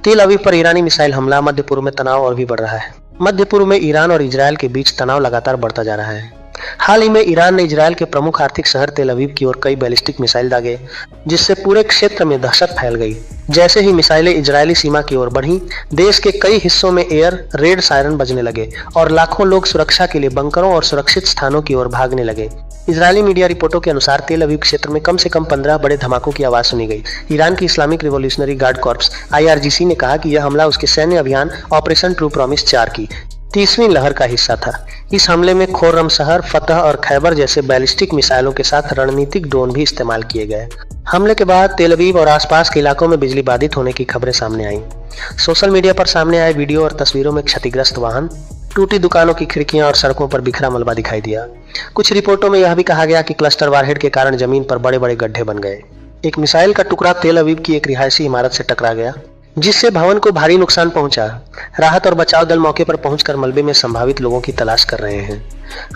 तेल अवीव पर ईरानी मिसाइल हमला, मध्य पूर्व में तनाव और भी बढ़ रहा है। मध्य पूर्व में ईरान और इजरायल के बीच तनाव लगातार बढ़ता जा रहा है। हाल ही में ईरान ने इजरायल के प्रमुख आर्थिक शहर तेल अवीव की ओर कई बैलिस्टिक मिसाइल दागे, जिससे पूरे क्षेत्र में दहशत फैल गई। जैसे ही मिसाइलें इजरायली सीमा की ओर बढ़ी, देश के कई हिस्सों में एयर रेड सायरन बजने लगे और लाखों लोग सुरक्षा के लिए बंकरों और सुरक्षित स्थानों की ओर भागने लगे। इजरायली मीडिया रिपोर्टों के अनुसार तेल अवीव क्षेत्र में कम से कम 15 बड़े धमाकों की आवाज सुनी गई। ईरान की Islamic revolutionary guard corps (IRGC) ने कहा कि यह हमला उसके सैन्य अभियान ऑपरेशन ट्रू प्रॉमिस 4 की 30वीं लहर का हिस्सा था। इस हमले में खोर्रम शहर, फतह और खैबर जैसे बैलिस्टिक मिसाइलों के साथ रणनीतिक ड्रोन भी इस्तेमाल किए गए। हमले के बाद तेल अवीव और आसपास के इलाकों में बिजली बाधित होने की खबरें सामने आईं। सोशल मीडिया पर सामने आए वीडियो और तस्वीरों में क्षतिग्रस्त वाहन, टूटी दुकानों की खिड़कियां और सड़कों पर बिखरा मलबा दिखाई दिया। कुछ रिपोर्टों में यह भी कहा गया कि क्लस्टर वारहेड के कारण जमीन पर बड़े बड़े गड्ढे बन गए। एक मिसाइल का टुकड़ा तेल अवीव की एक रिहायशी इमारत से टकरा गया, जिससे भवन को भारी नुकसान पहुंचा। राहत और बचाव दल मौके पर पहुंचकर मलबे में संभावित लोगों की तलाश कर रहे हैं।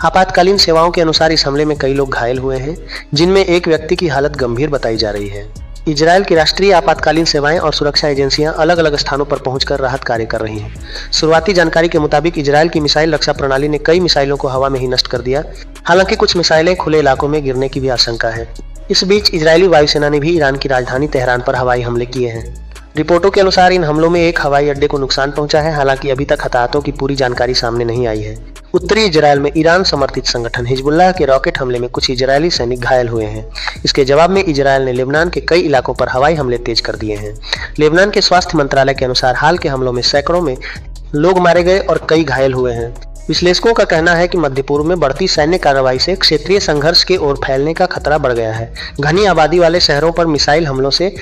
आपातकालीन सेवाओं के अनुसार इस हमले में कई लोग घायल हुए हैं, जिनमें एक व्यक्ति की हालत गंभीर बताई जा रही है। इजरायल की राष्ट्रीय आपातकालीन सेवाएं और सुरक्षा एजेंसियां अलग अलग स्थानों पर पहुंचकर राहत कार्य कर रही हैं। शुरुआती जानकारी के मुताबिक इजरायल की मिसाइल रक्षा प्रणाली ने कई मिसाइलों को हवा में ही नष्ट कर दिया। हालांकि कुछ मिसाइलें खुले इलाकों में गिरने की भी आशंका है। इस बीच इजरायली वायुसेना ने भी ईरान की राजधानी तेहरान पर हवाई हमले किए हैं। रिपोर्टों के अनुसार इन हमलों में एक हवाई अड्डे को नुकसान पहुंचा है। हालांकि अभी तक हताहतों की पूरी जानकारी सामने नहीं आई है। उत्तरी इजरायल में ईरान समर्थित संगठन हिजबुल्लाह के रॉकेट हमले में कुछ इजरायली सैनिक घायल हुए हैं। इसके जवाब में इजरायल ने लेबनान के कई इलाकों पर हवाई हमले तेज कर दिए हैं। लेबनान के स्वास्थ्य मंत्रालय के अनुसार हाल के हमलों में सैकड़ों में लोग मारे गए और कई घायल हुए हैं। विश्लेषकों का कहना है कि मध्य पूर्व में बढ़ती सैन्य कार्रवाई से क्षेत्रीय संघर्ष के ओर फैलने का खतरा बढ़ गया है। घनी आबादी वाले शहरों पर मिसाइल हमलों से